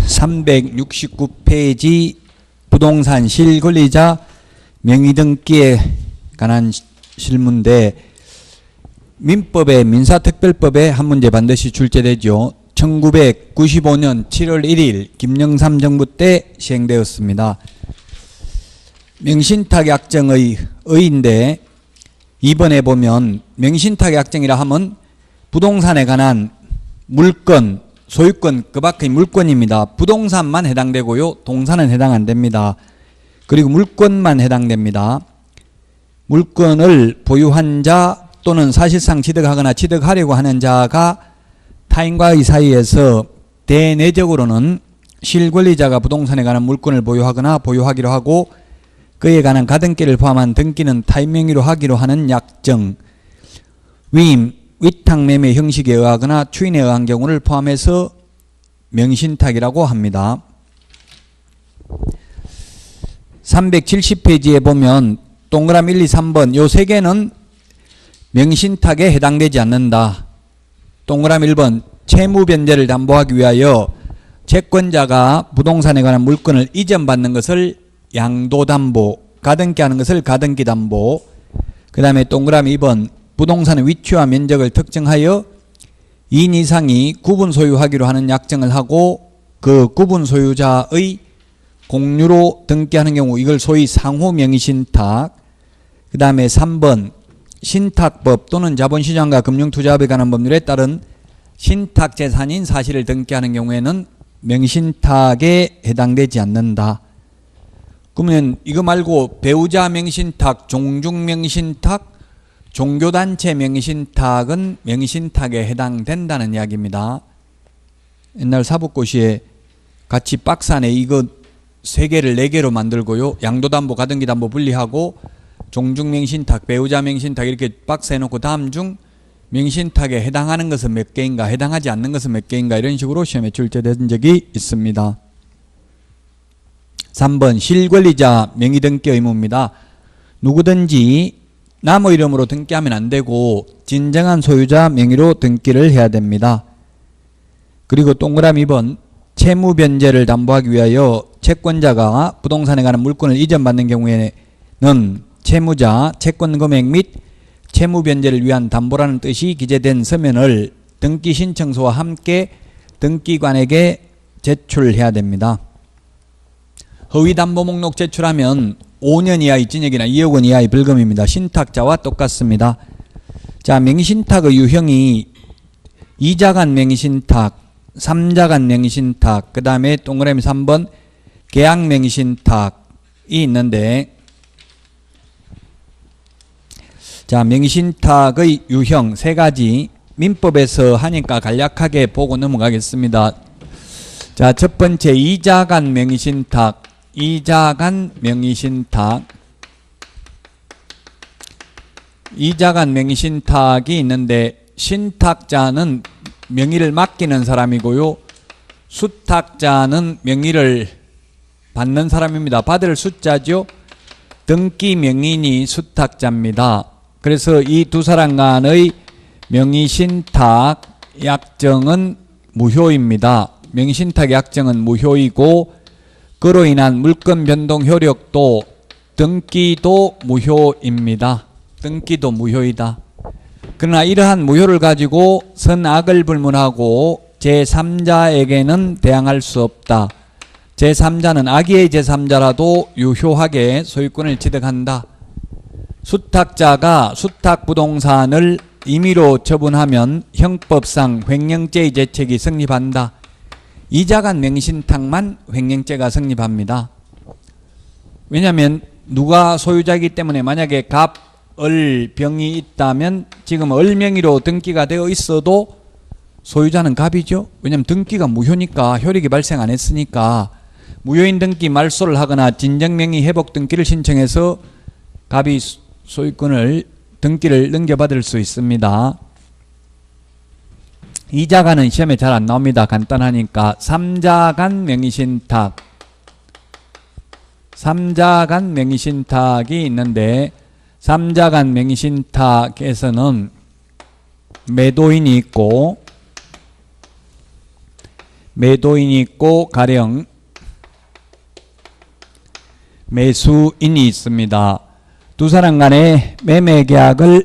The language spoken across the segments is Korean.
369페이지 부동산 실권리자 명의등기에 관한 실문인데 민법의 민사특별법에 한 문제 반드시 출제되죠. 1995년 7월 1일 김영삼 정부 때 시행되었습니다. 명신탁약정의 의인데 이번에 보면 명신탁약정이라 하면 부동산에 관한 물건, 소유권 그 밖의 물건입니다. 부동산만 해당되고요. 동산은 해당 안 됩니다. 그리고 물건만 해당됩니다. 물건을 보유한 자 또는 사실상 취득하거나 취득하려고 하는 자가 타인과의 사이에서 대내적으로는 실권리자가 부동산에 관한 물건을 보유하거나 보유하기로 하고 그에 관한 가등기를 포함한 등기는 타인 명의로 하기로 하는 약정, 위임, 위탁매매 형식에 의하거나 추인에 의한 경우를 포함해서 명신탁이라고 합니다. 370페이지에 보면 동그라미 1, 2, 3번 요 세 개는 명신탁에 해당되지 않는다. 동그라미 1번 채무변제를 담보하기 위하여 채권자가 부동산에 관한 물건을 이전받는 것을 양도담보, 가등기하는 것을 가등기담보. 그 다음에 동그라미 2번 부동산의 위치와 면적을 특정하여 2인 이상이 구분 소유하기로 하는 약정을 하고 그 구분 소유자의 공유로 등기하는 경우 이걸 소위 상호 명의신탁. 그 다음에 3번 신탁법 또는 자본시장과 금융투자업에 관한 법률에 따른 신탁재산인 사실을 등기하는 경우에는 명신탁에 해당되지 않는다. 그러면 이거 말고 배우자 명신탁, 종중 명신탁, 종교단체 명신탁은 명신탁에 해당된다는 이야기입니다. 옛날 사법고시에 같이 박스 안에 이거 3개를 4개로 만들고요. 양도담보, 가등기담보 분리하고 종중명신탁, 배우자 명신탁 이렇게 박스 해놓고 다음 중 명신탁에 해당하는 것은 몇 개인가, 해당하지 않는 것은 몇 개인가 이런 식으로 시험에 출제된 적이 있습니다. 3번 실권리자 명의등기 의무입니다. 누구든지 남의 이름으로 등기하면 안 되고 진정한 소유자 명의로 등기를 해야 됩니다. 그리고 동그라미 2번 채무변제를 담보하기 위하여 채권자가 부동산에 관한 물건을 이전받는 경우에는 채무자, 채권금액 및 채무변제를 위한 담보라는 뜻이 기재된 서면을 등기신청서와 함께 등기관에게 제출해야 됩니다. 허위담보 목록 제출하면 5년 이하의 징역이나 2억 원 이하의 벌금입니다. 신탁자와 똑같습니다. 자, 명의신탁의 유형이 2자간 명의신탁, 3자간 명의신탁, 그 다음에 동그라미 3번 계약 명의신탁이 있는데, 자, 명의신탁의 유형 3가지 민법에서 하니까 간략하게 보고 넘어가겠습니다. 자, 첫 번째 2자간 명의신탁, 2자간 명의신탁. 2자간 명의신탁이 있는데 신탁자는 명의를 맡기는 사람이고요. 수탁자는 명의를 받는 사람입니다. 받을 숫자죠. 등기 명인이 수탁자입니다. 그래서 이 두 사람 간의 명의신탁 약정은 무효입니다. 명의신탁 약정은 무효이고 그로 인한 물건 변동 효력도 등기도 무효입니다. 등기도 무효이다. 그러나 이러한 무효를 가지고 선악을 불문하고 제3자에게는 대항할 수 없다. 제3자는 악의의 제3자라도 유효하게 소유권을 취득한다. 수탁자가 수탁부동산을 임의로 처분하면 형법상 횡령죄의 죄책이 성립한다. 2자간 명의신탁만 횡령죄가 성립합니다. 왜냐하면 누가 소유자이기 때문에 만약에 갑, 을, 병이 있다면 지금 을 명의로 등기가 되어 있어도 소유자는 갑이죠. 왜냐하면 등기가 무효니까 효력이 발생 안 했으니까 무효인 등기 말소를 하거나 진정명의 회복 등기를 신청해서 갑이 소유권을 등기를 넘겨받을 수 있습니다. 2자간은 시험에 잘 안 나옵니다. 간단하니까 3자간 명의신탁, 3자간 명의신탁이 있는데 3자간 명의신탁에서는 매도인이 있고 매도인이 있고 가령 매수인이 있습니다. 두 사람 간에 매매 계약을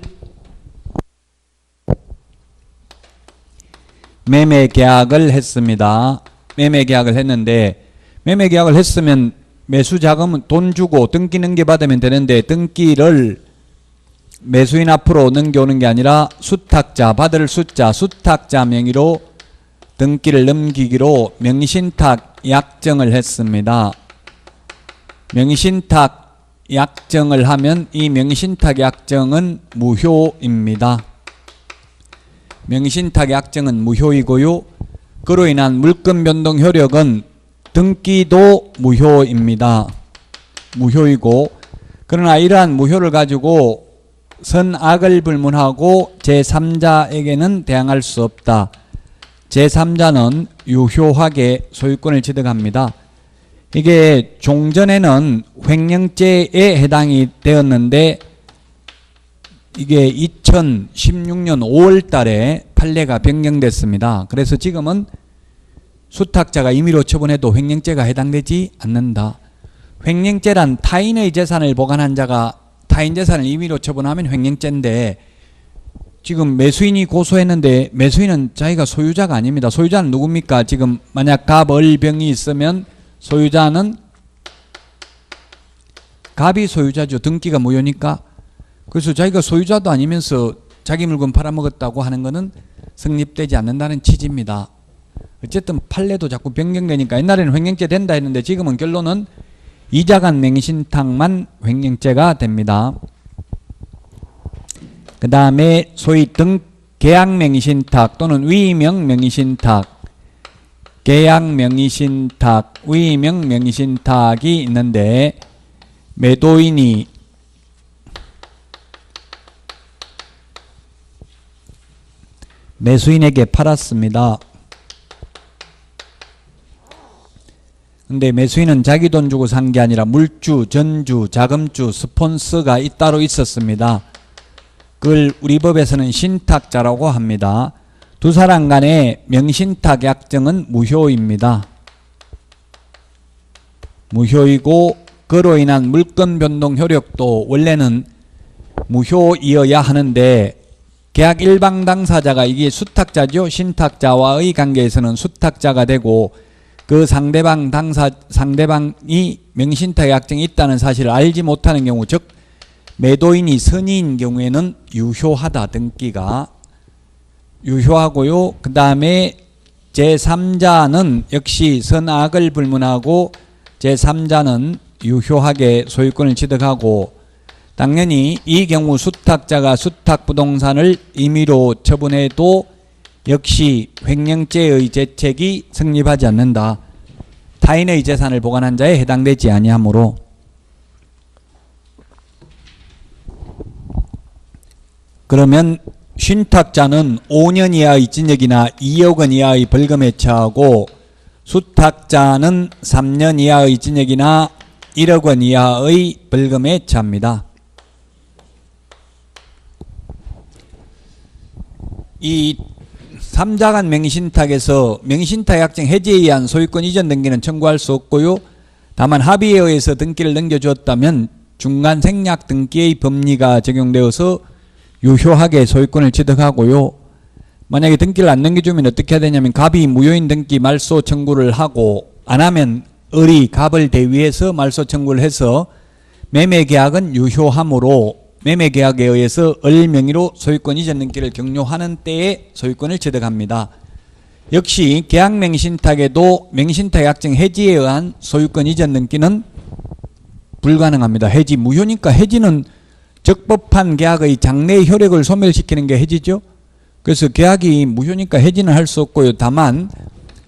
했습니다. 매매 계약을 했는데 매매 계약을 했으면 매수 자금은 돈 주고 등기 넘겨받으면 되는데 등기를 매수인 앞으로 넘겨오는 게 아니라 수탁자, 받을 숫자, 수탁자 명의로 등기를 넘기기로 명의신탁 약정을 했습니다. 명의신탁 약정을 하면 이 명의신탁 약정은 무효입니다. 명의신탁 약정은 무효이고요. 그로 인한 물권 변동 효력은 등기도 무효입니다. 무효이고, 그러나 이러한 무효를 가지고 선악을 불문하고 제3자에게는 대항할 수 없다. 제3자는 유효하게 소유권을 취득합니다. 이게 종전에는 횡령죄에 해당이 되었는데 이게 2016년 5월 달에 판례가 변경됐습니다. 그래서 지금은 수탁자가 임의로 처분해도 횡령죄가 해당되지 않는다. 횡령죄란 타인의 재산을 보관한 자가 타인 재산을 임의로 처분하면 횡령죄인데 지금 매수인이 고소했는데 매수인은 자기가 소유자가 아닙니다. 소유자는 누굽니까? 지금 만약 갑을병이 있으면 소유자는 갑이 소유자죠. 등기가 무효니까. 그래서 자기가 소유자도 아니면서 자기 물건 팔아먹었다고 하는 것은 성립되지 않는다는 취지입니다. 어쨌든 판례도 자꾸 변경되니까 옛날에는 횡령죄 된다 했는데 지금은 결론은 이자간 명의신탁만 횡령죄가 됩니다. 그 다음에 소위 계약 명의신탁 또는 위명 명의신탁, 계약 명의신탁, 위명 명의신탁이 있는데 매도인이 매수인에게 팔았습니다. 근데 매수인은 자기 돈 주고 산 게 아니라 물주, 전주, 자금주, 스폰서가 따로 있었습니다. 그걸 우리 법에서는 신탁자라고 합니다. 두 사람 간의 명신탁 약정은 무효입니다. 무효이고 그로 인한 물권 변동 효력도 원래는 무효이어야 하는데 계약 일방 당사자가 이게 수탁자죠. 신탁자와의 관계에서는 수탁자가 되고 그 상대방이 명신탁 약정이 있다는 사실을 알지 못하는 경우, 즉 매도인이 선의인 경우에는 유효하다. 등기가 유효하고요. 그 다음에 제3자는 역시 선악을 불문하고 제3자는 유효하게 소유권을 취득하고, 당연히 이 경우 수탁자가 수탁부동산을 임의로 처분해도 역시 횡령죄의 죄책이 성립하지 않는다. 타인의 재산을 보관한 자에 해당되지 아니하므로. 그러면 신탁자는 5년 이하의 징역이나 2억 원 이하의 벌금에 처하고 수탁자는 3년 이하의 징역이나 1억 원 이하의 벌금에 처합니다. 이 3자간 명의신탁에서 명의신탁 약정 해지에 의한 소유권 이전 등기는 청구할 수 없고요. 다만 합의에 의해서 등기를 넘겨주었다면 중간 생략 등기의 법리가 적용되어서 유효하게 소유권을 취득하고요. 만약에 등기를 안 넘겨주면 어떻게 해야 되냐면 갑이 무효인 등기 말소 청구를 하고, 안 하면 을이 갑을 대위해서 말소 청구를 해서 매매계약은 유효하므로 매매계약에 의해서 을 명의로 소유권 이전 등기를 격려하는 때에 소유권을 취득합니다. 역시 계약명신탁에도 명신탁 약정 해지에 의한 소유권 이전 등기는 불가능합니다. 해지 무효니까. 해지는 적법한 계약의 장래의 효력을 소멸시키는 게 해지죠. 그래서 계약이 무효니까 해지는 할 수 없고요. 다만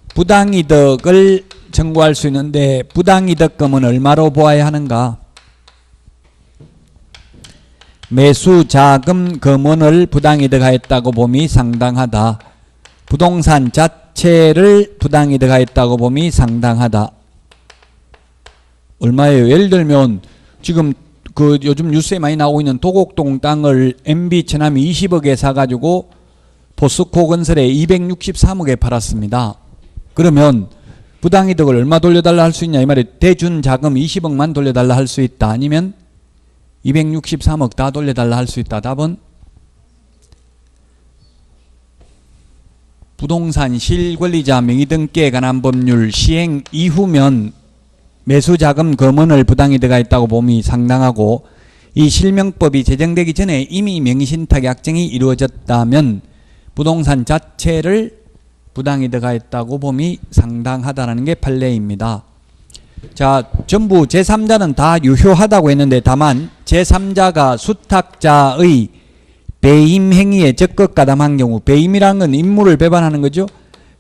부당이득을 청구할 수 있는데 부당이득금은 얼마로 보아야 하는가? 매수자금 금원을 부당이득하였다고 봄이 상당하다. 부동산 자체를 부당이득하였다고 봄이 상당하다. 얼마예요? 예를 들면 지금 그 요즘 뉴스에 많이 나오고 있는 도곡동 땅을 MB 천남이 20억에 사가지고 포스코 건설에 263억에 팔았습니다. 그러면 부당이득을 얼마 돌려달라 할 수 있냐 이 말이에요. 대준 자금 20억만 돌려달라 할 수 있다. 아니면 263억 다 돌려달라 할 수 있다. 답은 부동산 실권리자 명의등기에 관한 법률 시행 이후면 매수자금 검언을 부당이득가 있다고 봄이 상당하고, 이 실명법이 제정되기 전에 이미 명의신탁의 약정이 이루어졌다면 부동산 자체를 부당이득가 있다고 봄이 상당하다는 게 판례입니다. 자, 전부 제3자는 다 유효하다고 했는데, 다만 제3자가 수탁자의 배임 행위에 적극 가담한 경우, 배임이라는 건 임무를 배반하는 거죠.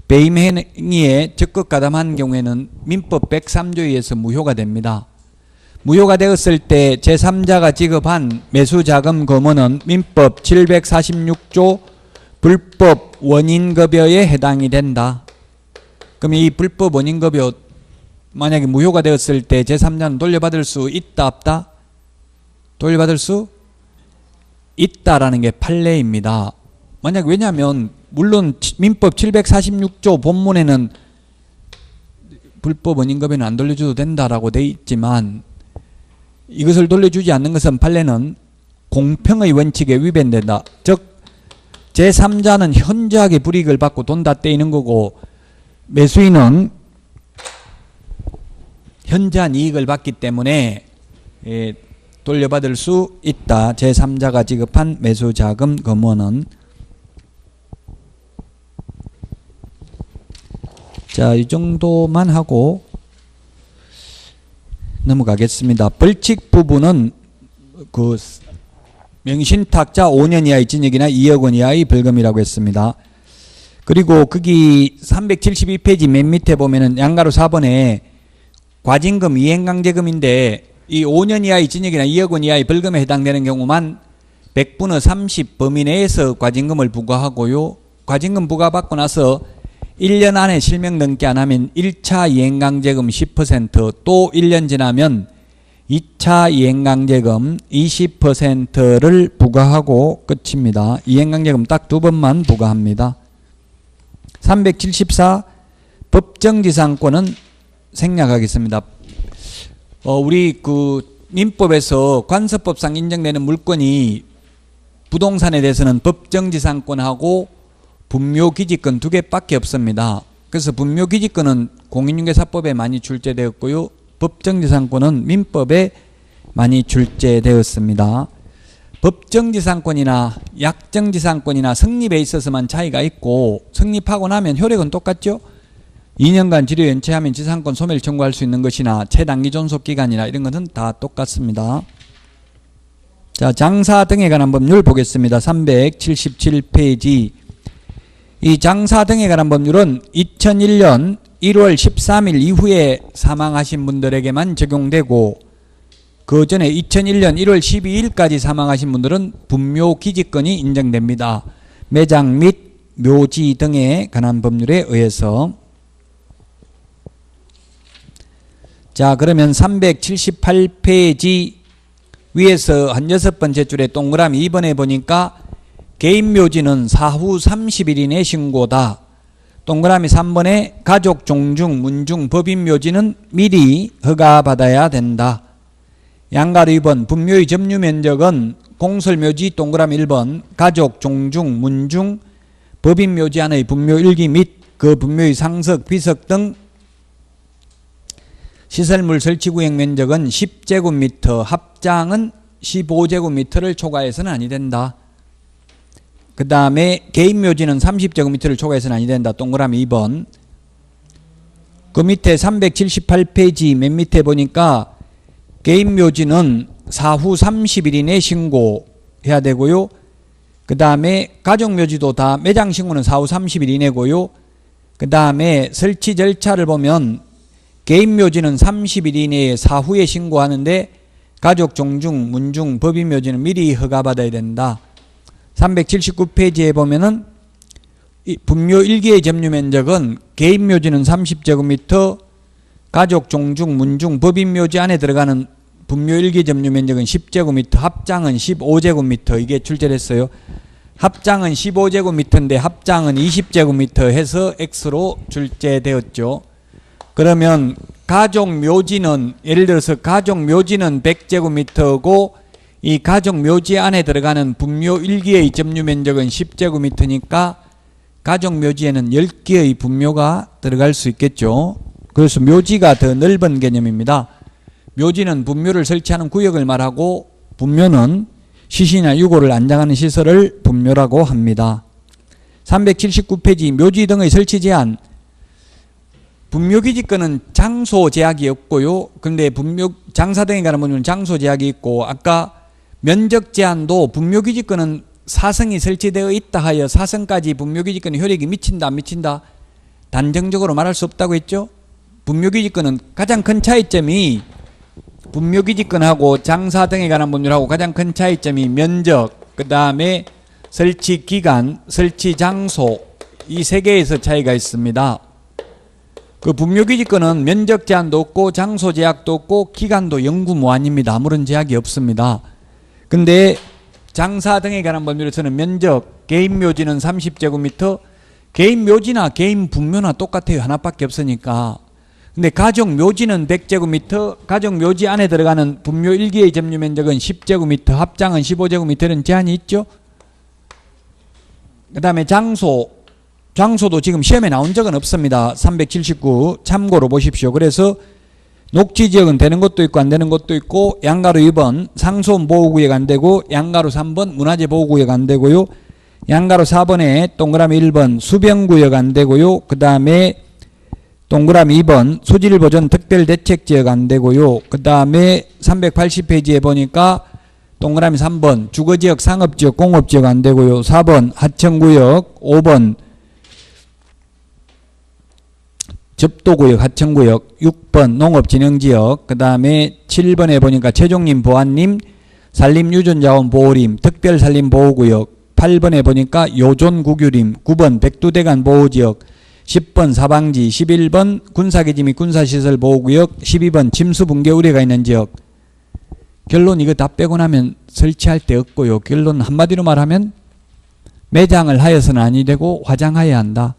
배임 행위에 적극 가담한 경우에는 민법 103조에 의해서 무효가 됩니다. 무효가 되었을 때 제3자가 지급한 매수자금 검언은 민법 746조 불법 원인급여에 해당이 된다. 그럼 이 불법 원인급여 만약에 무효가 되었을 때 제3자는 돌려받을 수 있다 없다? 돌려받을 수 있다라는 게 판례입니다. 만약 왜냐하면 물론 민법 746조 본문에는 불법 원인급여는 안 돌려줘도 된다라고 돼 있지만, 이것을 돌려주지 않는 것은 판례는 공평의 원칙에 위반된다. 즉 제3자는 현저하게 불이익을 받고 돈 다 떼이는 거고, 매수인은 현저한 이익을 받기 때문에 돌려받을 수 있다. 제3자가 지급한 매수자금 검언은. 자, 이 정도만 하고 넘어가겠습니다. 벌칙 부분은 그 명신탁자 5년 이하의 징역이나 2억 원 이하의 벌금이라고 했습니다. 그리고 거기 372페이지 맨 밑에 보면은 양가로 4번에 과징금 이행강제금인데, 이 5년 이하의 징역이나 2억 원 이하의 벌금에 해당되는 경우만 100분의 30 범위 내에서 과징금을 부과하고요. 과징금 부과받고 나서 1년 안에 실명 등기 안 하면 1차 이행강제금 10%, 또 1년 지나면 2차 이행강제금 20%를 부과하고 끝입니다. 이행강제금 딱 2번만 부과합니다. 374 법정지상권은 생략하겠습니다. 우리 그 민법에서 관서법상 인정되는 물건이 부동산에 대해서는 법정지상권하고 분묘기지권 두 개밖에 없습니다. 그래서 분묘기지권은 공인중개사법에 많이 출제되었고요. 법정지상권은 민법에 많이 출제되었습니다. 법정지상권이나 약정지상권이나 성립에 있어서만 차이가 있고, 성립하고 나면 효력은 똑같죠. 2년간 지료 연체하면 지상권 소멸 청구할 수 있는 것이나 최단기 존속기간이나 이런 것은 다 똑같습니다. 자, 장사 등에 관한 법률 보겠습니다. 377페이지. 이 장사 등에 관한 법률은 2001년 1월 13일 이후에 사망하신 분들에게만 적용되고, 그 전에 2001년 1월 12일까지 사망하신 분들은 분묘기지권이 인정됩니다. 매장 및 묘지 등에 관한 법률에 의해서. 자, 그러면 378페이지 위에서 한 6번째 줄에 동그라미 2번에 보니까 개인묘지는 사후 30일 이내 신고다. 동그라미 3번에 가족, 종중, 문중, 법인묘지는 미리 허가받아야 된다. 양가로 2번 분묘의 점유면적은 공설묘지 동그라미 1번 가족, 종중, 문중, 법인묘지 안의 분묘 일기 및 그 분묘의 상석, 비석 등 시설물 설치구역 면적은 10제곱미터, 합장은 15제곱미터를 초과해서는 아니 된다. 그 다음에 개인묘지는 30제곱미터를 초과해서는 아니 된다. 동그라미 2번. 그 밑에 378페이지 맨 밑에 보니까 개인묘지는 사후 30일 이내 신고해야 되고요. 그 다음에 가족묘지도 다 매장 신고는 사후 30일 이내고요. 그 다음에 설치 절차를 보면 개인묘지는 30일 이내에 사후에 신고하는데, 가족, 종중, 문중, 법인묘지는 미리 허가받아야 된다. 379페이지에 보면은 이 분묘 1기의 점유면적은 개인묘지는 30제곱미터, 가족, 종중, 문중, 법인묘지 안에 들어가는 분묘 1기 점유면적은 10제곱미터, 합장은 15제곱미터 이게 출제됐어요. 합장은 15제곱미터인데 합장은 20제곱미터 해서 X로 출제되었죠. 그러면 가족 묘지는 예를 들어서 가족 묘지는 100제곱미터고 이 가족 묘지 안에 들어가는 분묘 1기의 점유 면적은 10제곱미터니까 가족 묘지에는 10개의 분묘가 들어갈 수 있겠죠. 그래서 묘지가 더 넓은 개념입니다. 묘지는 분묘를 설치하는 구역을 말하고 분묘는 시신이나 유골을 안장하는 시설을 분묘라고 합니다. 379페이지 묘지 등의 설치 제한. 분묘기지권은 장소 제약이 없고요. 근데 분묘 장사 등에 관한 부분은 장소 제약이 있고 아까 면적 제한도 분묘기지권은 사성이 설치되어 있다 하여 사성까지 분묘기지권의 효력이 미친다 안 미친다 단정적으로 말할 수 없다고 했죠. 분묘기지권은 가장 큰 차이점이 분묘기지권하고 장사 등에 관한 법률하고 가장 큰 차이점이 면적, 그 다음에 설치 기간, 설치 장소 이 세 개에서 차이가 있습니다. 그 분묘기지권은 면적 제한도 없고 장소 제약도 없고 기간도 영구무한입니다. 아무런 제약이 없습니다. 근데 장사 등에 관한 법률에서는 면적, 개인 묘지는 30제곱미터, 개인 묘지나 개인 분묘나 똑같아요. 하나밖에 없으니까. 근데 가족 묘지는 100제곱미터, 가족 묘지 안에 들어가는 분묘 1기의 점유 면적은 10제곱미터, 합장은 15제곱미터는 제한이 있죠. 그 다음에 장소도 지금 시험에 나온 적은 없습니다. 379 참고로 보십시오. 그래서 녹지지역은 되는 것도 있고 안 되는 것도 있고 양가로 2번 상수원 보호구역 안 되고 양가로 3번 문화재 보호구역 안 되고요. 양가로 4번에 동그라미 1번 수변구역 안 되고요. 그 다음에 동그라미 2번 수질보전 특별대책지역 안 되고요. 그 다음에 380페이지에 보니까 동그라미 3번 주거지역, 상업지역, 공업지역 안 되고요. 4번 하천구역, 5번 접도구역, 하천구역, 6번 농업진흥지역, 그 다음에 7번에 보니까 최종림, 보안림, 산림유전자원 보호림, 특별산림보호구역, 8번에 보니까 요존국유림, 9번 백두대간 보호지역, 10번 사방지, 11번 군사기지 및 군사시설 보호구역, 12번 침수붕괴 우려가 있는 지역. 결론 이거 다 빼고 나면 설치할 데 없고요. 결론 한마디로 말하면 매장을 하여서는 아니 되고 화장하여야 한다.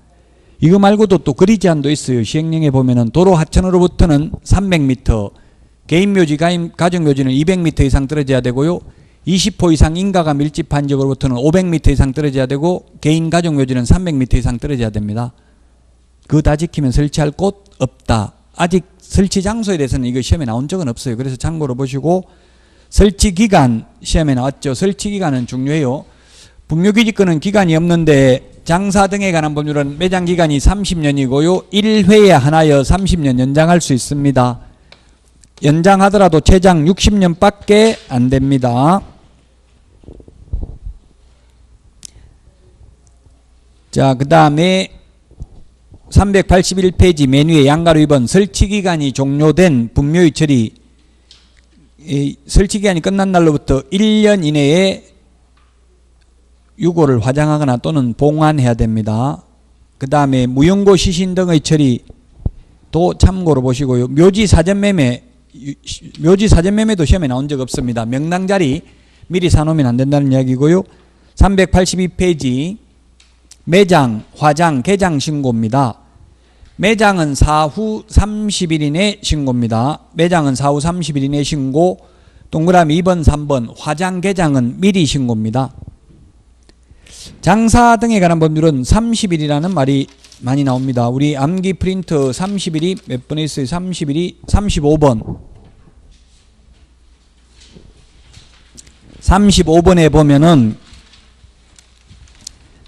이거 말고도 또 거리 제한도 있어요. 시행령에 보면은 도로 하천으로부터는 300m, 개인 묘지, 가정 묘지는 200m 이상 떨어져야 되고요. 20호 이상 인가가 밀집한 지역으로부터는 500m 이상 떨어져야 되고 개인 가정 묘지는 300m 이상 떨어져야 됩니다. 그거 다 지키면 설치할 곳 없다. 아직 설치 장소에 대해서는 이거 시험에 나온 적은 없어요. 그래서 참고로 보시고 설치 기간 시험에 나왔죠. 설치 기간은 중요해요. 분묘기지권은 기간이 없는데 장사 등에 관한 법률은 매장 기간이 30년이고요. 1회에 하나여 30년 연장할 수 있습니다. 연장하더라도 최장 60년밖에 안 됩니다. 자, 그 다음에 381페이지 메뉴의 양가로 2번 설치기간이 종료된 분묘의 처리. 설치기간이 끝난 날로부터 1년 이내에 유골을 화장하거나 또는 봉환해야 됩니다. 그 다음에 무용고 시신 등의 처리도 참고로 보시고요. 묘지 사전매매도 시험에 나온 적 없습니다. 명당자리 미리 사놓으면 안 된다는 이야기고요. 382페이지 매장, 화장, 개장 신고입니다. 매장은 사후 30일 이내 신고입니다. 매장은 사후 30일 이내 신고. 동그라미 2번, 3번 화장, 개장은 미리 신고입니다. 장사 등에 관한 법률은 30일이라는 말이 많이 나옵니다. 우리 암기 프린트 30일이 몇 번에 있어요? 30일이 35번. 35번에 보면은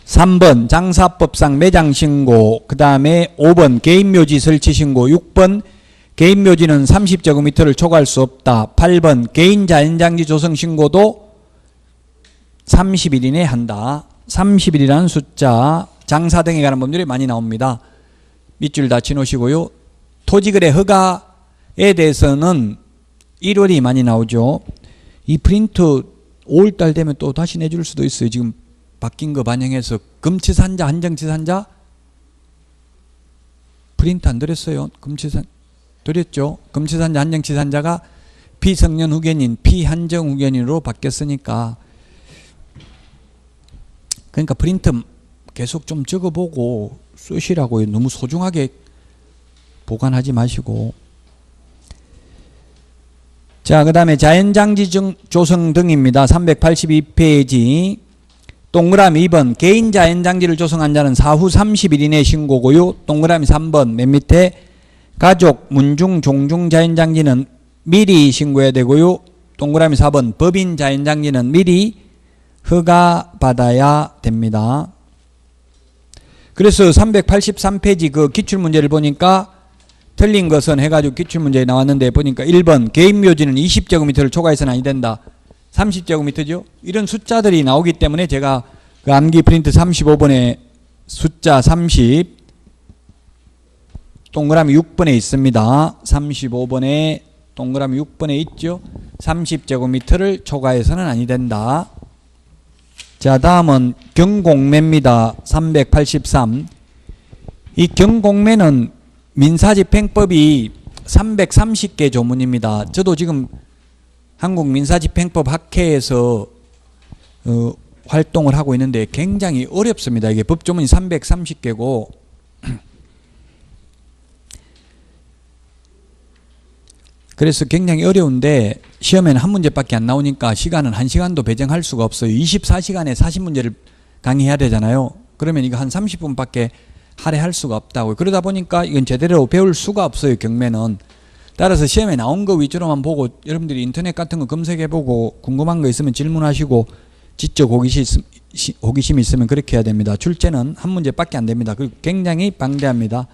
3번 장사법상 매장신고, 그 다음에 5번 개인묘지 설치신고, 6번 개인묘지는 30제곱미터를 초과할 수 없다. 8번 개인자연장지 조성신고도 30일 이내에 한다. 30일이라는 숫자 장사 등에 관한 법률이 많이 나옵니다. 밑줄 다 치놓으시고요. 토지거래 허가에 대해서는 1월이 많이 나오죠. 이 프린트 5월달 되면 또 다시 내줄 수도 있어요. 지금 바뀐 거 반영해서 금치산자, 한정치산자 프린트 안 드렸어요. 드렸죠. 금치산자, 한정치산자가 피성년 후견인, 피한정 후견인으로 바뀌었으니까 그러니까 프린트 계속 좀 적어보고 쓰시라고요. 너무 소중하게 보관하지 마시고. 자, 그 다음에 자연장지 조성 등입니다. 382페이지. 동그라미 2번 개인 자연장지를 조성한 자는 사후 30일 이내 신고고요. 동그라미 3번 맨 밑에 가족, 문중, 종중 자연장지는 미리 신고해야 되고요. 동그라미 4번 법인 자연장지는 미리 허가받아야 됩니다. 그래서 383페이지 그 기출문제를 보니까 틀린 것은 해가지고 기출문제에 나왔는데 보니까 1번 개인묘지는 20제곱미터를 초과해서는 아니 된다. 30제곱미터죠. 이런 숫자들이 나오기 때문에 제가 그 암기 프린트 35번에 숫자 30 동그라미 6번에 있습니다. 35번에 동그라미 6번에 있죠. 30제곱미터를 초과해서는 아니 된다. 자, 다음은 경공매입니다. 383. 이 경공매는 민사집행법이 330개 조문입니다. 저도 지금 한국민사집행법 학회에서 활동을 하고 있는데 굉장히 어렵습니다. 이게 법조문이 330개고 그래서 굉장히 어려운데 시험에는 한 문제밖에 안 나오니까 시간은 1시간도 배정할 수가 없어요. 24시간에 40문제를 강의해야 되잖아요. 그러면 이거 한 30분밖에 할애할 수가 없다고요. 그러다 보니까 이건 제대로 배울 수가 없어요. 경매는. 따라서 시험에 나온 거 위주로만 보고 여러분들이 인터넷 같은 거 검색해보고 궁금한 거 있으면 질문하시고 지적 호기심이 있으면 그렇게 해야 됩니다. 출제는 한 문제밖에 안 됩니다. 그리고 굉장히 방대합니다.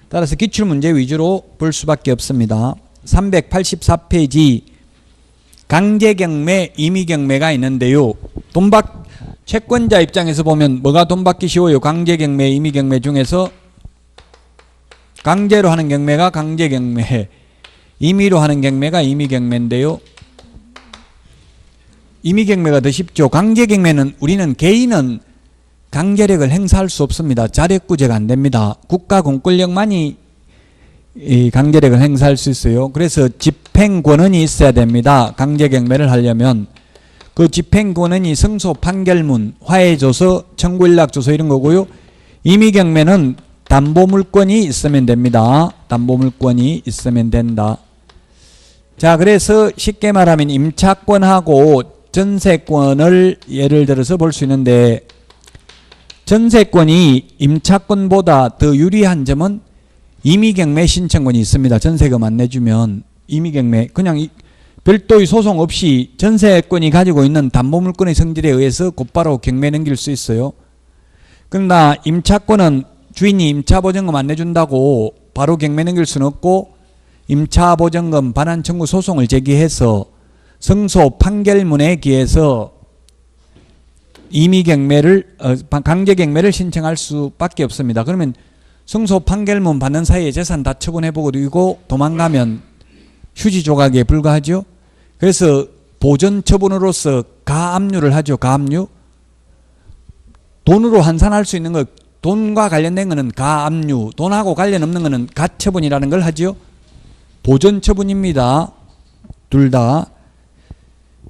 따라서 기출문제 위주로 볼 수밖에 없습니다. 384페이지 강제경매, 임의경매가 있는데요. 채권자 입장에서 보면 뭐가 돈 받기 쉬워요? 강제경매, 임의경매 중에서 강제로 하는 경매가 강제경매, 임의로 하는 경매가 임의경매인데요. 임의경매가 더 쉽죠. 강제경매는 우리는 개인은 강제력을 행사할 수 없습니다. 자력구제가 안 됩니다. 국가 공권력만이 이 강제력을 행사할 수 있어요. 그래서 집행권한이 있어야 됩니다. 강제경매를 하려면. 그 집행권한이 승소, 판결문, 화해조서, 청구연락조서 이런 거고요. 임의경매는 담보물권이 있으면 됩니다. 담보물권이 있으면 된다. 자, 그래서 쉽게 말하면 임차권하고 전세권을 예를 들어서 볼 수 있는데 전세권이 임차권보다 더 유리한 점은 임의경매 신청권이 있습니다. 전세금 안 내주면 임의경매 그냥 별도의 소송 없이 전세권이 가지고 있는 담보물권의 성질에 의해서 곧바로 경매 넘길 수 있어요. 그러나 임차권은 주인이 임차보증금 안 내준다고 바로 경매 넘길 수는 없고 임차보증금 반환 청구 소송을 제기해서 승소 판결문에 기해서 임의경매를 강제경매를 신청할 수밖에 없습니다. 그러면 승소 판결문 받는 사이에 재산 다 처분해버리고 도망가면 휴지 조각에 불과하죠. 그래서 보전 처분으로서 가압류를 하죠. 가압류. 돈으로 환산할 수 있는 것, 돈과 관련된 것은 가압류, 돈하고 관련 없는 것은 가처분이라는 걸 하죠. 보전 처분입니다. 둘 다.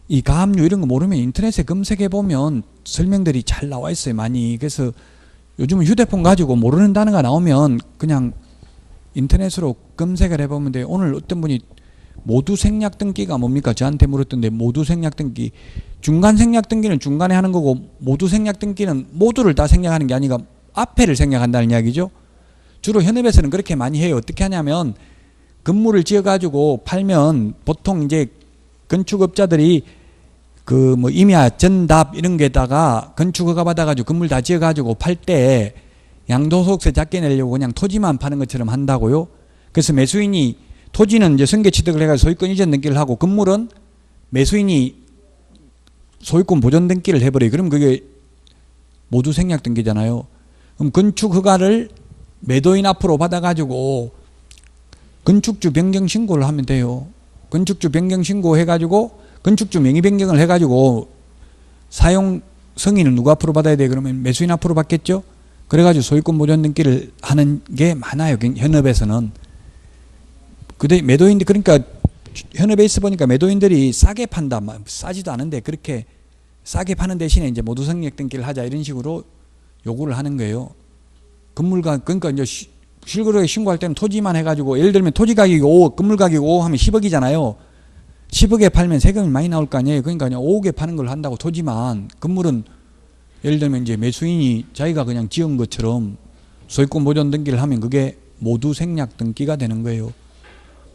이 가압류 이런 거 모르면 인터넷에 검색해 보면 설명들이 잘 나와 있어요. 많이. 그래서 요즘은 휴대폰 가지고 모르는 단어가 나오면 그냥 인터넷으로 검색을 해보면 돼요. 오늘 어떤 분이 모두 생략 등기가 뭡니까? 저한테 물었던데 모두 생략 등기. 중간 생략 등기는 중간에 하는 거고 모두 생략 등기는 모두를 다 생략하는 게 아니라 앞에를 생략한다는 이야기죠. 주로 현업에서는 그렇게 많이 해요. 어떻게 하냐면 건물을 지어가지고 팔면 보통 이제 건축업자들이 그 뭐 임야, 전답 이런 게다가 건축허가 받아가지고 건물 다 지어가지고 팔 때 양도소득세 작게 내려고 그냥 토지만 파는 것처럼 한다고요. 그래서 매수인이 토지는 이제 승계 취득을 해가지고 소유권 이전 등기를 하고 건물은 매수인이 소유권 보존 등기를 해버려요. 그럼 그게 모두 생략 등기잖아요. 그럼 건축 허가를 매도인 앞으로 받아가지고 건축주 변경 신고를 하면 돼요. 건축주 변경 신고 해가지고 건축주 명의 변경을 해가지고 사용 승인은 누구 앞으로 받아야 돼? 그러면 매수인 앞으로 받겠죠? 그래가지고 소유권 보존 등기를 하는 게 많아요. 현업에서는. 근데 매도인들, 그러니까 현업에 있어 보니까 매도인들이 싸게 판다. 싸지도 않은데 그렇게 싸게 파는 대신에 이제 모두 생략 등기를 하자 이런 식으로 요구를 하는 거예요. 건물가 그러니까 이제 실거래에 신고할 때는 토지만 해가지고 예를 들면 토지 가격이 5억, 건물 가격이 5억 하면 10억이잖아요. 10억에 팔면 세금이 많이 나올 거 아니에요. 그러니까 그냥 5억에 파는 걸 한다고 토지만 건물은 예를 들면 이제 매수인이 자기가 그냥 지은 것처럼 소유권 보존 등기를 하면 그게 모두 생략 등기가 되는 거예요.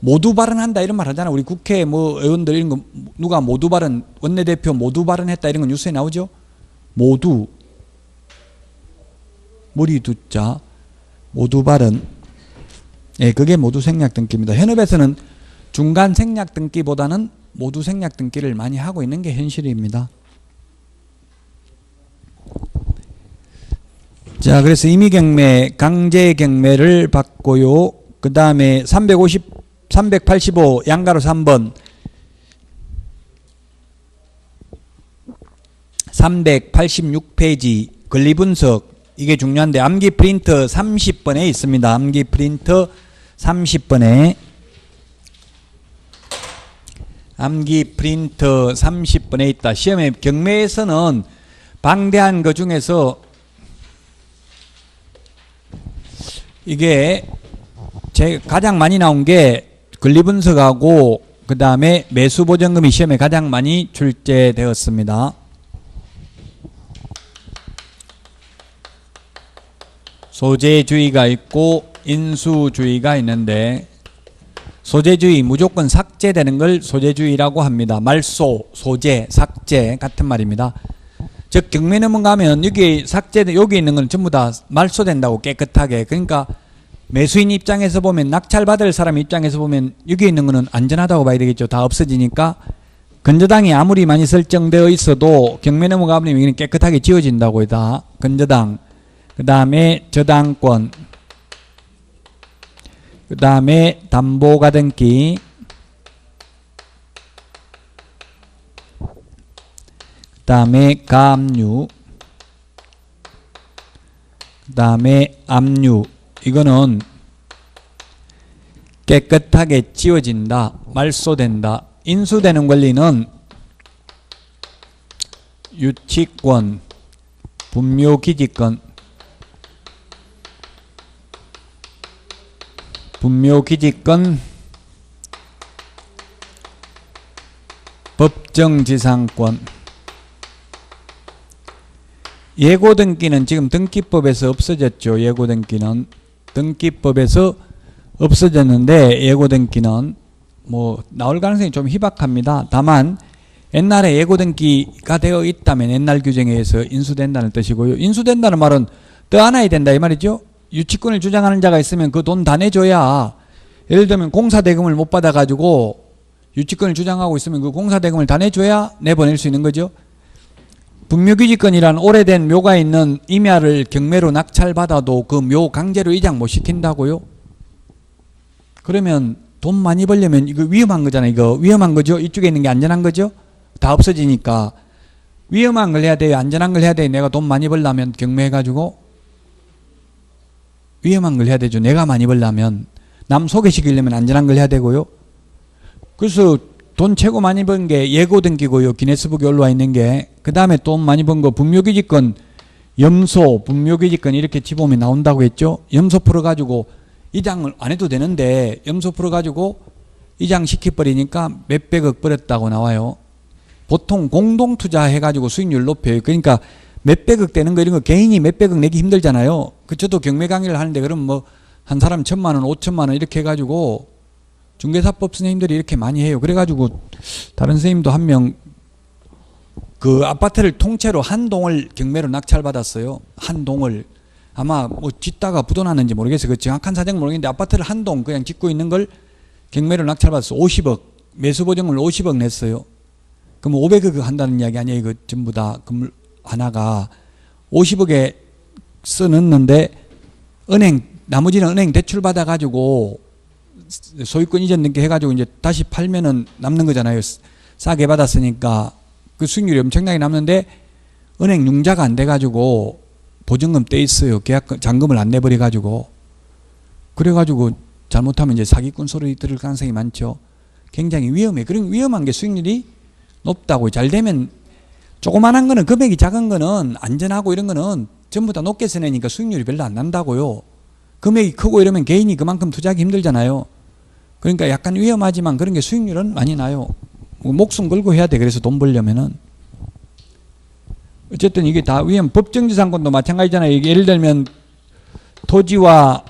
모두 발언한다 이런 말 하잖아. 우리 국회 뭐 의원들 이런 거 누가 모두 발언 원내대표 모두 발언했다 이런 거 뉴스에 나오죠. 모두 머리 두자 모두 발언. 예, 그게 모두 생략 등기입니다. 현업에서는 중간 생략 등기보다는 모두 생략 등기를 많이 하고 있는 게 현실입니다. 자, 그래서 임의경매, 강제경매를 받고요. 그 다음에 385 양가로 3번 386페이지 권리분석 이게 중요한데 암기 프린터 30번에 있습니다. 암기 프린터 30번에 암기 프린터 30번에 있다. 시험에 경매에서는 방대한 것 중에서 이게 가장 많이 나온 게 권리분석하고 그 다음에 매수보전금이 시험에 가장 많이 출제되었습니다. 소재주의가 있고 인수주의가 있는데 소재주의 무조건 삭제되는 걸 소재주의라고 합니다. 말소, 소재, 삭제 같은 말입니다. 즉 경매 넘어가면 여기 삭제된 여기 있는 건 전부 다 말소된다고 깨끗하게. 그러니까 매수인 입장에서 보면 낙찰받을 사람 입장에서 보면 여기 있는 거는 안전하다고 봐야 되겠죠. 다 없어지니까. 건저당이 아무리 많이 설정되어 있어도 경매 넘어가면 여기는 깨끗하게 지워진다고 다. 건저당. 그 다음에 저당권. 그 다음에 담보가등기. 그 다음에 가압류. 그 다음에 압류. 이거는 깨끗하게 지워진다. 말소된다. 인수되는 권리는 유치권, 분묘기지권, 분묘기지권, 법정지상권. 예고등기는 지금 등기법에서 없어졌죠. 예고등기는 등기법에서 없어졌는데 예고등기는 뭐 나올 가능성이 좀 희박합니다. 다만 옛날에 예고등기가 되어 있다면 옛날 규정에 의해서 인수된다는 뜻이고요. 인수된다는 말은 떠안아야 된다 이 말이죠. 유치권을 주장하는 자가 있으면 그 돈 다 내줘야. 예를 들면 공사대금을 못 받아가지고 유치권을 주장하고 있으면 그 공사대금을 다 내줘야 내보낼 수 있는 거죠. 분묘기지권이란 오래된 묘가 있는 임야를 경매로 낙찰받아도 그 묘 강제로 이장 못 시킨다고요? 그러면 돈 많이 벌려면 이거 위험한 거잖아요. 이거 위험한 거죠. 이쪽에 있는 게 안전한 거죠. 다 없어지니까 위험한 걸 해야 돼요. 안전한 걸 해야 돼요. 내가 돈 많이 벌려면 경매해가지고 위험한 걸 해야 되죠. 내가 많이 벌려면 남 소개시키려면 안전한 걸 해야 되고요. 그래서 돈 최고 많이 번 게 예고등기고요. 기네스북에 올라와 있는 게. 그 다음에 돈 많이 번 거 분묘기지권, 염소, 분묘기지권 이렇게 집어오면 나온다고 했죠. 염소 풀어가지고 이장을 안 해도 되는데 염소 풀어가지고 이장 시켜버리니까 몇백억 벌었다고 나와요. 보통 공동투자 해가지고 수익률 높여요. 그러니까 몇백억 되는 거 이런 거 개인이 몇백억 내기 힘들잖아요. 그 저도 경매 강의를 하는데 그럼 뭐 한 사람 1,000만 원, 5천만 원 이렇게 해가지고 중개사법 선생님들이 이렇게 많이 해요. 그래가지고 다른 선생님도 한 명 그 아파트를 통째로 한 동을 경매로 낙찰받았어요. 한 동을. 아마 뭐 짓다가 부도났는지 모르겠어요. 그 정확한 사정은 모르겠는데 아파트를 한 동 그냥 짓고 있는 걸 경매로 낙찰받았어. 50억. 매수보증을 50억 냈어요. 그럼 500억 한다는 이야기 아니에요. 이거 전부 다 건물 하나가 50억에 써넣는데 은행 나머지는 은행 대출 받아가지고 소유권 이전 등기 해가지고 이제 다시 팔면은 남는 거잖아요. 싸게 받았으니까 그 수익률이 엄청나게 남는데 은행 융자가 안 돼가지고 보증금 떼 있어요. 계약 잔금을 안 내버려가지고. 그래가지고 잘못하면 이제 사기꾼 소리 들을 가능성이 많죠. 굉장히 위험해. 그런 위험한 게 수익률이 높다고. 잘 되면 조그만한 거는, 금액이 작은 거는 안전하고 이런 거는 전부 다 높게 써내니까 수익률이 별로 안 난다고요. 금액이 크고 이러면 개인이 그만큼 투자하기 힘들잖아요. 그러니까 약간 위험하지만 그런 게 수익률은 많이 나요. 목숨 걸고 해야 돼. 그래서 돈 벌려면은. 어쨌든 이게 다 법정지상권도 마찬가지잖아요. 이게 예를 들면 토지와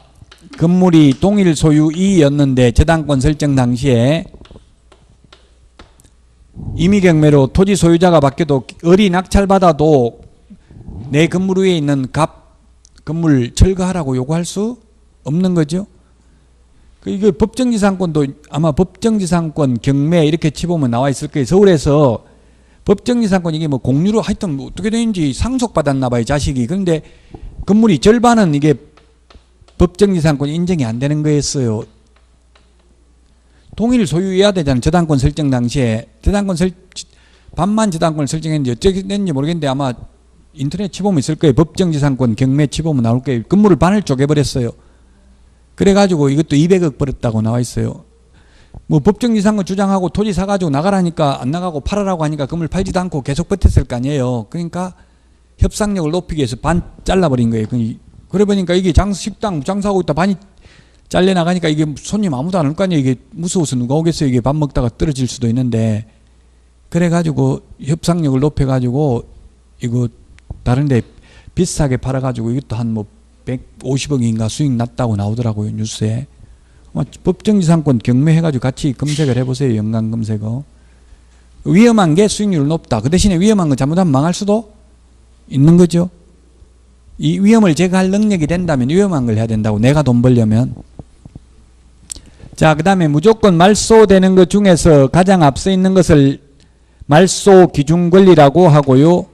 건물이 동일 소유이였는데 저당권 설정 당시에 임의경매로 토지 소유자가 바뀌어도 을이 낙찰받아도 내 건물 위에 있는 건물 철거하라고 요구할 수 없는 거죠. 이거 법정지상권도 아마 법정지상권 경매 이렇게 치보면 나와 있을 거예요. 서울에서 법정지상권 이게 뭐 공유로 하여튼 뭐 어떻게 되는지 상속받았나 봐요, 자식이. 그런데 건물이 절반은 이게 법정지상권 인정이 안 되는 거였어요. 동일 소유해야 되잖아요. 저당권 설정 당시에. 반만 저당권을 설정했는지 어떻게 됐는지 모르겠는데 아마 인터넷 치보면 있을 거예요. 법정지상권 경매 치보면 나올 거예요. 건물을 반을 쪼개버렸어요. 그래가지고 이것도 200억 벌었다고 나와 있어요. 뭐 법정지상권 주장하고 토지 사가지고 나가라니까 안 나가고 팔아라고 하니까 건물 팔지도 않고 계속 버텼을 거 아니에요. 그러니까 협상력을 높이기 위해서 반 잘라버린 거예요. 그래 보니까 이게 식당 장사하고 있다 반이 잘려나가니까 이게 손님 아무도 안 올 거 아니에요. 이게 무서워서 누가 오겠어요. 이게 밥 먹다가 떨어질 수도 있는데. 그래가지고 협상력을 높여가지고 이거 다른데 비싸게 팔아가지고 이것도 한 뭐 150억인가 수익 났다고 나오더라고요. 뉴스에. 법정지상권 경매해가지고 같이 검색을 해보세요. 연관 검색어. 위험한 게 수익률이 높다. 그 대신에 위험한 거 잘못하면 망할 수도 있는 거죠. 이 위험을 제거할 능력이 된다면 위험한 걸 해야 된다고. 내가 돈 벌려면. 자, 그 다음에 무조건 말소되는 것 중에서 가장 앞서 있는 것을 말소 기준 권리라고 하고요.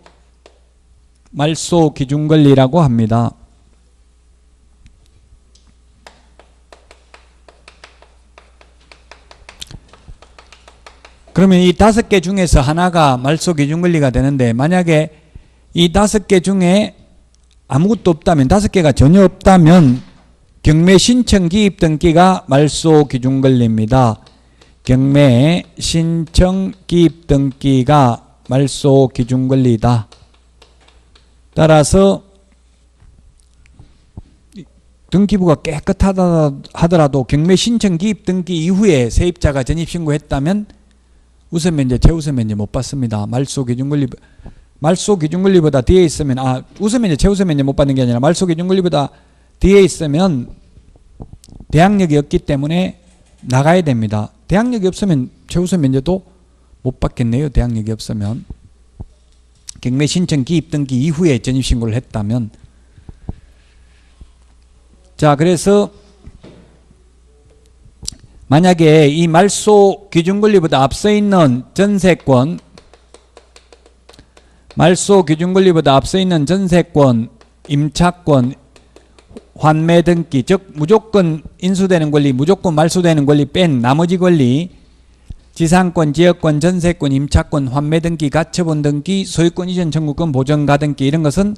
말소 기준 권리라고 합니다. 그러면 이 5개 중에서 하나가 말소 기준 권리가 되는데, 만약에 이 5개 중에 아무것도 없다면, 5개가 전혀 없다면 경매 신청 기입 등기가 말소 기준 권리입니다. 경매 신청 기입 등기가 말소 기준 권리다. 따라서 등기부가 깨끗하다 하더라도 경매 신청 기입 등기 이후에 세입자가 전입신고했다면 우선 면제, 최우선 면제 못 받습니다. 말소 기준 권리보다 뒤에 있으면, 우선 면제, 최우선 면제 못 받는 게 아니라 말소 기준 권리보다 뒤에 있으면 대항력이 없기 때문에 나가야 됩니다. 대항력이 없으면 최우선 면제도 못 받겠네요. 대항력이 없으면. 경매 신청 기입 등기 이후에 전입신고를 했다면. 자, 그래서 만약에 이 말소 기준 권리보다 앞서 있는 전세권, 말소 기준 권리보다 앞서 있는 전세권, 임차권, 환매 등기, 즉 무조건 인수되는 권리, 무조건 말소되는 권리 뺀 나머지 권리, 지상권, 지역권, 전세권, 임차권, 환매 등기, 가처분 등기, 소유권 이전 청구권, 보전 가등기 이런 것은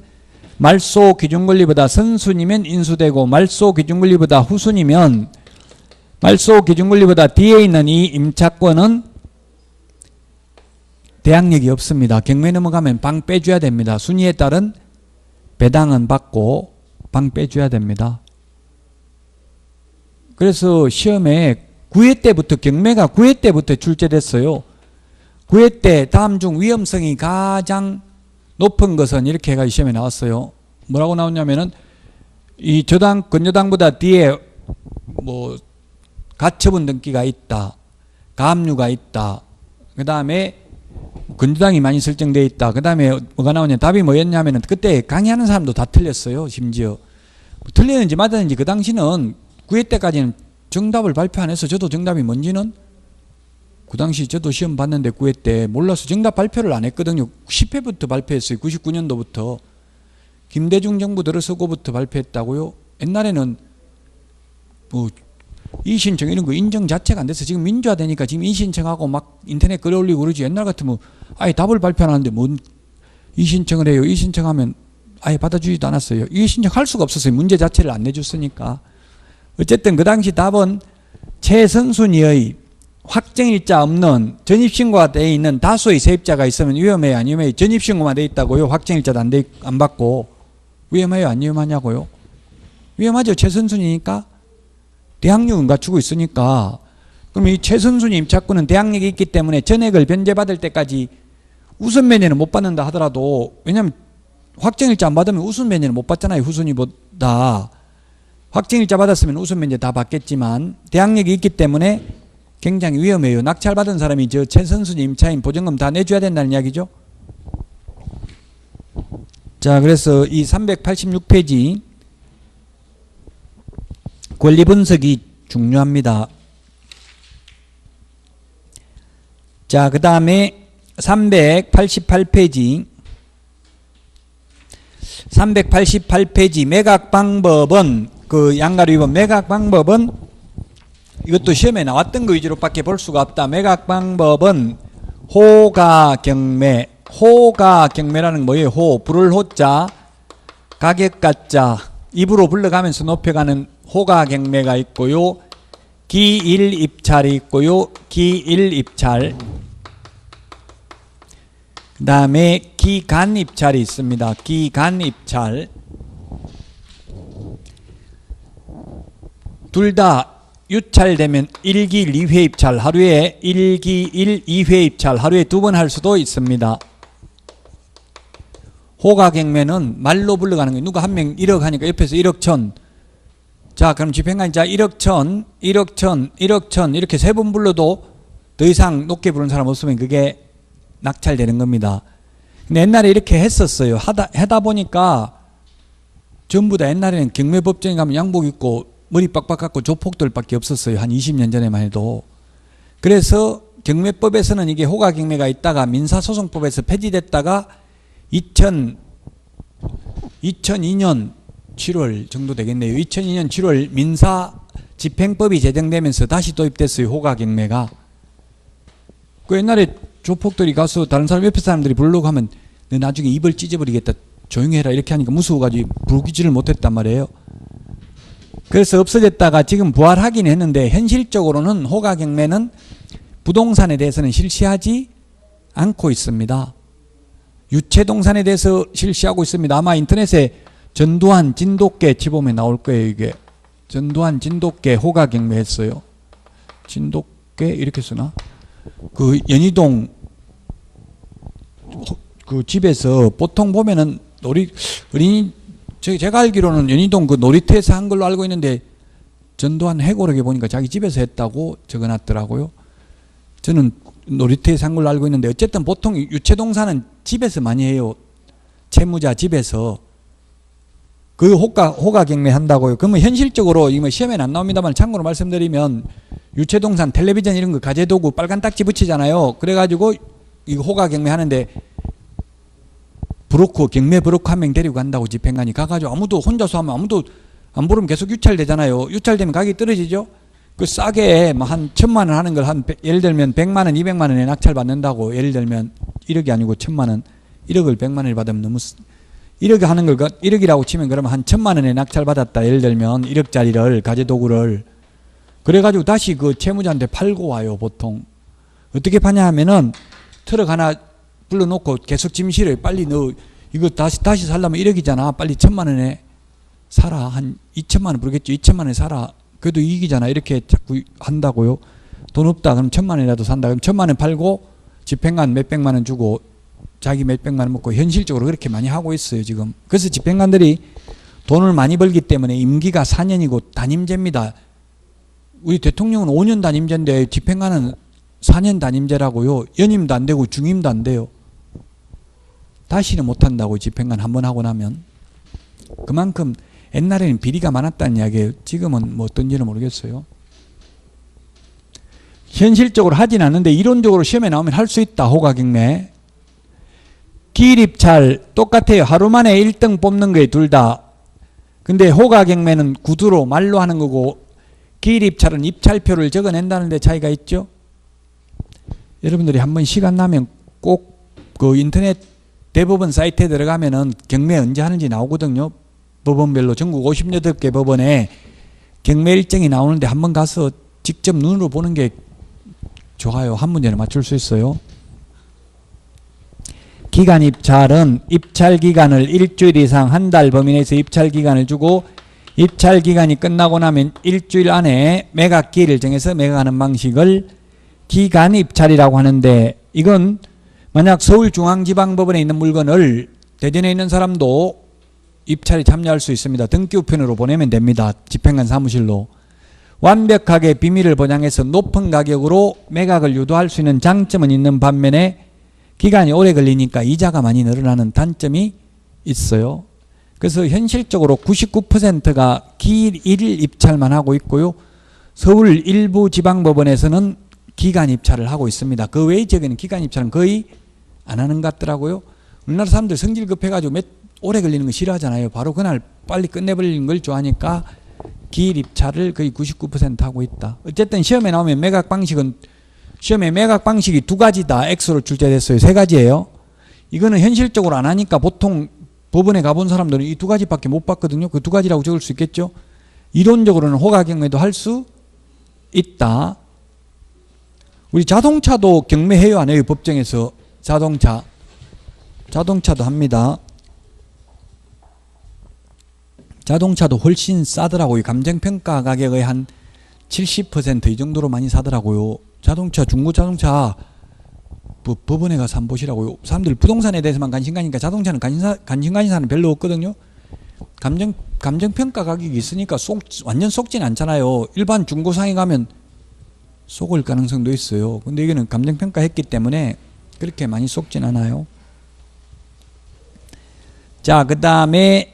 말소 기준 권리보다 선순이면 인수되고, 말소 기준 권리보다 후순이면, 말소 기준 권리보다 뒤에 있는 이 임차권은 대항력이 없습니다. 경매 넘어가면 방 빼줘야 됩니다. 순위에 따른 배당은 받고 방 빼줘야 됩니다. 그래서 시험에 9회 때부터, 경매가 9회 때부터 출제됐어요. 9회 때 다음 중 위험성이 가장 높은 것은 이렇게 해가 시험에 나왔어요. 뭐라고 나왔냐면은 이 건저당보다 뒤에 뭐 가처분 등기가 있다, 가압류가 있다, 그 다음에 건조당이 많이 설정되어 있다, 그 다음에 뭐가 나오냐, 답이 뭐였냐면은 그때 강의하는 사람도 다 틀렸어요. 심지어 틀렸는지 맞았는지 그 당시는 9회 때까지는 정답을 발표 안 해서 저도 정답이 뭔지는 그 당시 저도 시험 봤는데 9회 때 몰라서 정답 발표를 안 했거든요. 10회부터 발표했어요. 99년도부터 김대중 정부 들어서고부터 발표했다고요. 옛날에는 뭐 이의신청 이런 거 인정 자체가 안 돼서, 지금 민주화되니까 지금 이의신청하고 막 인터넷 글 올리고 그러지, 옛날 같으면 아예 답을 발표 안 하는데 뭔 이의신청을 해요. 이의신청하면 아예 받아주지도 않았어요. 이의신청할 수가 없었어요. 문제 자체를 안 내줬으니까. 어쨌든 그 당시 답은 최선순위의 확정일자 없는 전입신고가 되어 있는 다수의 세입자가 있으면 위험해요, 안 위험해요? 전입신고만 되어 있다고요? 확정일자도 안 받고. 위험해요, 안 위험하냐고요? 위험하죠. 최선순위니까. 대항력은 갖추고 있으니까. 그럼 이 최선순위 임차권은 대항력이 있기 때문에 전액을 변제받을 때까지 우선 면제는 못 받는다 하더라도, 왜냐하면 확정일자 안 받으면 우선 면제는 못 받잖아요, 후순위보다. 확정일자 받았으면 우선 면제 다 받겠지만 대항력이 있기 때문에 굉장히 위험해요. 낙찰받은 사람이 저 최선순위 임차인 보증금 다 내줘야 된다는 이야기죠. 자, 그래서 이 386페이지 권리 분석이 중요합니다. 자, 그 다음에 388페이지 388페이지 매각 방법은, 그 양가로 2번 매각 방법은 이것도 시험에 나왔던 거 위주로밖에 볼 수가 없다. 매각 방법은 호가경매. 호가경매라는 뭐예요? 호, 부를 호자, 가격가자, 입으로 불러가면서 높여가는 호가경매가 있고요. 기일입찰이 있고요. 기일입찰. 그 다음에 기간입찰이 있습니다. 기간입찰. 둘 다 유찰되면 1기 2회 입찰, 하루에 1기 1, 2회 입찰, 하루에 2번 할 수도 있습니다. 호가경매는 말로 불러가는 거예요. 누가 한 명 1억 하니까 옆에서 1억 천. 자, 그럼 집행관이 자 1억 천, 1억 천, 1억 천 이렇게 세 번 불러도 더 이상 높게 부르는 사람 없으면 그게 낙찰되는 겁니다. 근데 옛날에 이렇게 했었어요. 하다 보니까 전부 다 옛날에는 경매법정에 가면 양복 입고 머리 빡빡 깎고 조폭들밖에 없었어요. 한 20년 전에만 해도. 그래서 경매법에서는 이게 호가경매가 있다가 민사소송법에서 폐지됐다가 2002년 7월 정도 되겠네요. 2002년 7월 민사집행법이 제정되면서 다시 도입됐어요. 호가경매가. 그 옛날에 조폭들이 가서 다른 사람 옆에 사람들이 부르려고 하면 너 나중에 입을 찢어버리겠다, 조용히 해라 이렇게 하니까 무서워가지고 부르지를 못했단 말이에요. 그래서 없어졌다가 지금 부활하긴 했는데 현실적으로는 호가경매는 부동산에 대해서는 실시하지 않고 있습니다. 유체동산에 대해서 실시하고 있습니다. 아마 인터넷에 전두환 진돗개 치보면 나올 거예요. 이게 전두환 진돗개 호가경매 했어요. 진돗개 이렇게 쓰나? 그 연희동 그 집에서 보통 보면은 어린이, 제가 알기로는 연희동 그 놀이터에서 한 걸로 알고 있는데 전두환 해고록에 보니까 자기 집에서 했다고 적어놨더라고요. 저는 놀이터에서 한 걸로 알고 있는데 어쨌든 보통 유체동산은 집에서 많이 해요. 채무자 집에서. 그 호가경매 한다고요. 그러면 현실적으로 이거 시험에는 안 나옵니다만 참고로 말씀드리면 유체동산 텔레비전 이런 거 가재도구 빨간 딱지 붙이잖아요. 그래가지고 이거 호가경매 하는데 브로커, 경매 브로커 한 명 데리고 간다고 집행관이 가가지고 아무도 혼자서 하면 아무도 안 부르면 계속 유찰되잖아요. 유찰되면 가격이 떨어지죠. 그 싸게 뭐 한 1,000만 원 하는 걸 한 예를 들면 100만 원, 200만 원에 낙찰 받는다고. 예를 들면 1억이 아니고 1,000만 원, 1억을 100만 원을 받으면 너무 1억 하는 걸 1억이라고 치면 그러면 한 1,000만 원에 낙찰 받았다. 예를 들면 1억짜리를 가재도구를 그래가지고 다시 그 채무자한테 팔고 와요. 보통 어떻게 파냐 하면은 트럭 하나 불러놓고 계속 짐 실어요. 빨리 너 이거 다시 살려면 1억이잖아. 빨리 1,000만 원에 사라. 한 2,000만 원 부르겠죠. 2,000만 원에 사라. 그래도 이익이잖아. 이렇게 자꾸 한다고요. 돈 없다. 그럼 1,000만 원이라도 산다. 그럼 1,000만 원 팔고 집행관 몇백만 원 주고 자기 몇백만 원 먹고 현실적으로 그렇게 많이 하고 있어요. 지금. 그래서 집행관들이 돈을 많이 벌기 때문에 임기가 4년이고 단임제입니다. 우리 대통령은 5년 단임제인데 집행관은 4년 단임제라고요. 연임도 안 되고 중임도 안 돼요. 다시는 못한다고 집행관 한 번 하고 나면. 그만큼 옛날에는 비리가 많았다는 이야기예요. 지금은 뭐 어떤지는 모르겠어요. 현실적으로 하진 않는데 이론적으로 시험에 나오면 할 수 있다. 호가경매. 기일입찰 똑같아요. 하루 만에 1등 뽑는 거예요. 둘 다. 근데 호가경매는 구두로 말로 하는 거고 기일입찰은 입찰표를 적어낸다는 데 차이가 있죠. 여러분들이 한번 시간 나면 꼭 그 인터넷 대법원 사이트에 들어가면은 경매 언제 하는지 나오거든요. 법원별로 전국 58개 법원에 경매 일정이 나오는데 한번 가서 직접 눈으로 보는 게 좋아요. 한 문제는 맞출 수 있어요. 기간 입찰은 입찰 기간을 일주일 이상 한 달 범위 내에서 입찰 기간을 주고 입찰 기간이 끝나고 나면 일주일 안에 매각기일을 정해서 매각하는 방식을 기간 입찰이라고 하는데, 이건 만약 서울중앙지방법원에 있는 물건을 대전에 있는 사람도 입찰에 참여할 수 있습니다. 등기 우편으로 보내면 됩니다. 집행관 사무실로. 완벽하게 비밀을 보장해서 높은 가격으로 매각을 유도할 수 있는 장점은 있는 반면에 기간이 오래 걸리니까 이자가 많이 늘어나는 단점이 있어요. 그래서 현실적으로 99%가 기일 1일 입찰만 하고 있고요. 서울 일부 지방법원에서는 기간 입찰을 하고 있습니다. 그 외의 지역에는 기간 입찰은 거의 안 하는 것 같더라고요. 우리나라 사람들 성질 급해가지고 오래 걸리는 거 싫어하잖아요. 바로 그날 빨리 끝내버리는 걸 좋아하니까 기일 입찰을 거의 99% 하고 있다. 어쨌든 시험에 나오면 매각 방식은, 시험에 매각 방식이 두 가지다. X로 출제됐어요. 세 가지예요. 이거는 현실적으로 안 하니까 보통 법원에 가본 사람들은 이 두 가지밖에 못 봤거든요. 그 두 가지라고 적을 수 있겠죠. 이론적으로는 허가 경매도 할 수 있다. 우리 자동차도 경매해요, 안 해요? 법정에서 자동차도 합니다. 자동차도 훨씬 싸더라고요. 감정평가 가격의 한 70% 이 정도로 많이 사더라고요. 자동차, 중고 자동차 법원에 가서 한번 보시라고요. 사람들 부동산에 대해서만 관심 가니까 자동차는 관심 가진 사람은 별로 없거든요. 감정평가 가격이 있으니까 완전 속진 않잖아요. 일반 중고상에 가면 속을 가능성도 있어요. 근데 이거는 감정평가 했기 때문에 그렇게 많이 속진 않아요. 자, 그 다음에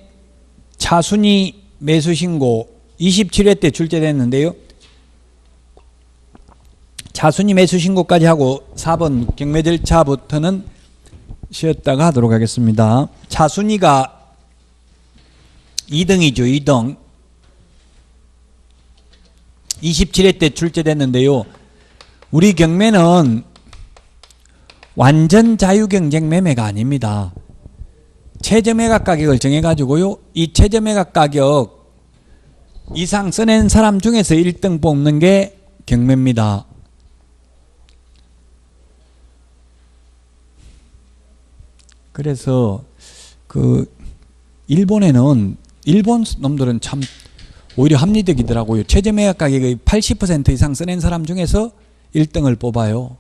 차순위 매수신고 27회 때 출제됐는데요. 차순위 매수신고까지 하고 4번 경매 절차부터는 쉬었다가 하도록 하겠습니다. 차순위가 2등이죠. 2등. 27회 때 출제됐는데요. 우리 경매는 완전 자유경쟁 매매가 아닙니다. 최저매각 가격을 정해가지고요. 이 최저매각 가격 이상 써낸 사람 중에서 1등 뽑는 게 경매입니다. 그래서 일본 놈들은 참 오히려 합리적이더라고요. 최저매각 가격의 80% 이상 써낸 사람 중에서 1등을 뽑아요.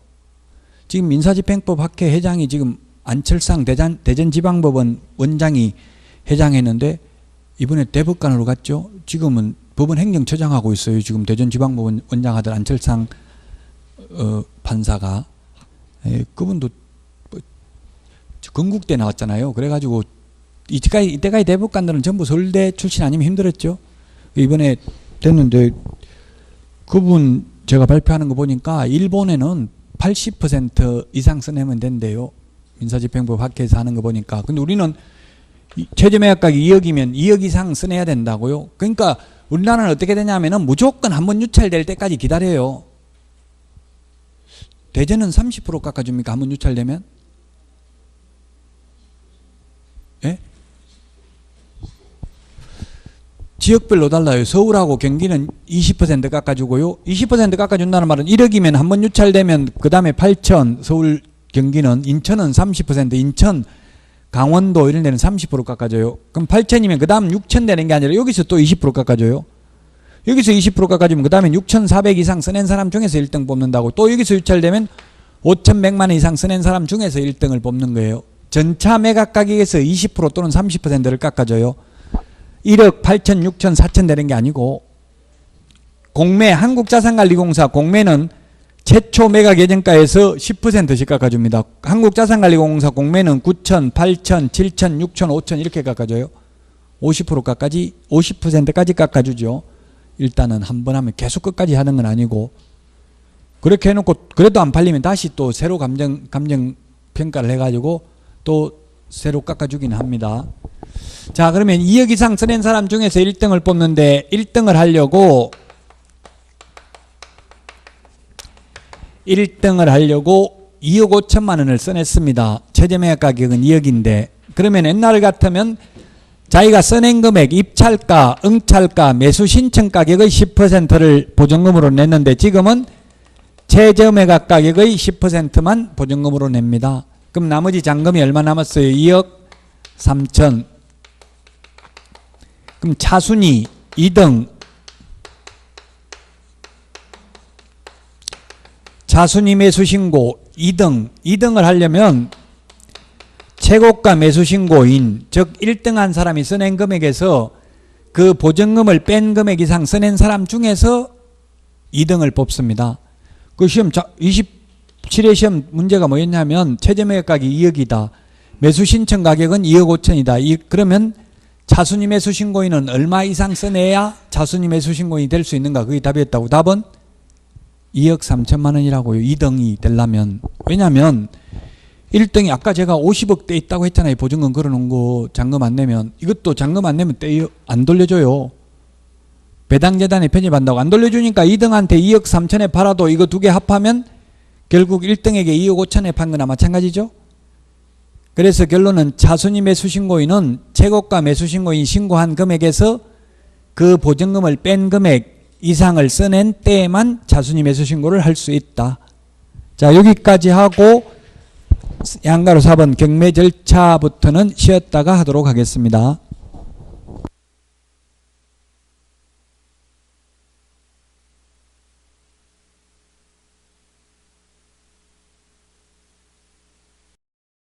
지금 민사집행법 학회 회장이 지금 안철상 대전지방법원 원장이 회장했는데 이번에 대법관으로 갔죠. 지금은 법원 행정처장하고 있어요. 지금 대전지방법원 원장하던 안철상 판사가. 그분도 건국대 나왔잖아요. 그래가지고 이때까지 대법관들은 전부 서울대 출신 아니면 힘들었죠. 이번에 됐는데 그분 제가 발표하는 거 보니까 일본에는 80% 이상 써내면 된대요. 민사집행법 학회에서 하는 거 보니까. 근데 우리는 최저매각 가격이 2억이면 2억 이상 써내야 된다고요. 그러니까 우리나라는 어떻게 되냐면은 무조건 한번 유찰될 때까지 기다려요. 대전은 30% 깎아줍니까? 한번 유찰되면? 예? 지역별로 달라요. 서울하고 경기는 20% 깎아주고요. 20% 깎아준다는 말은 1억이면 한번 유찰되면 그 다음에 8천, 서울 경기는, 인천은 30%, 인천, 강원도 이런 데는 30% 깎아줘요. 그럼 8천이면 그 다음 6천 되는 게 아니라 여기서 또 20% 깎아줘요. 여기서 20% 깎아주면 그 다음에 6,400 이상 써낸 사람 중에서 1등 뽑는다고. 또 여기서 유찰되면 5,100만 원 이상 써낸 사람 중에서 1등을 뽑는 거예요. 전차 매각 가격에서 20% 또는 30%를 깎아줘요. 1억, 8천, 6천, 4천 되는 게 아니고. 공매, 한국자산관리공사 공매는 최초 매각 예정가에서 10%씩 깎아줍니다. 한국자산관리공사 공매는 9천, 8천, 7천, 6천, 5천 이렇게 깎아줘요. 50%까지, 50%까지 깎아주죠. 일단은 한 번 하면 계속 끝까지 하는 건 아니고. 그렇게 해놓고 그래도 안 팔리면 다시 또 새로 감정 평가를 해가지고 또 새로 깎아주기는 합니다. 자, 그러면 2억 이상 써낸 사람 중에서 1등을 뽑는데 1등을 하려고 2억 5천만 원을 써냈습니다. 최저매각 가격은 2억인데 그러면 옛날 같으면 자기가 써낸 금액, 입찰가, 응찰가, 매수 신청 가격의 10%를 보증금으로 냈는데 지금은 최저 매각 가격의 10%만 보증금으로 냅니다. 그럼 나머지 잔금이 얼마 남았어요? 2억 3천. 그럼 차순위 2등. 차순위 매수신고 2등. 2등을 하려면 최고가 매수신고인, 즉 1등한 사람이 써낸 금액에서 그 보증금을 뺀 금액 이상 써낸 사람 중에서 2등을 뽑습니다. 그 시험 27회 시험 문제가 뭐였냐면 최저 매각 가격이 2억이다. 매수 신청 가격은 2억 5천이다. 그러면 차순위 매수 신고인은 얼마 이상 써내야 차순위 매수 신고인이 될 수 있는가? 그게 답이었다고. 답은 2억 3천만 원이라고요. 2등이 되려면. 왜냐하면 1등이 아까 제가 50억 대 있다고 했잖아요. 보증금 걸어놓은 거 잔금 안 내면. 이것도 잔금 안 내면 안 돌려줘요. 배당재단에 편입한다고 안 돌려주니까 2등한테 2억 3천에 팔아도 이거 두 개 합하면 결국 1등에게 2억 5천에 판 거나 마찬가지죠. 그래서 결론은 차순위 매수신고인은 최고가 매수신고인 신고한 금액에서 그 보증금을 뺀 금액 이상을 써낸 때에만 차순위 매수신고를 할 수 있다. 자, 여기까지 하고 양가로 4번 경매 절차부터는 쉬었다가 하도록 하겠습니다.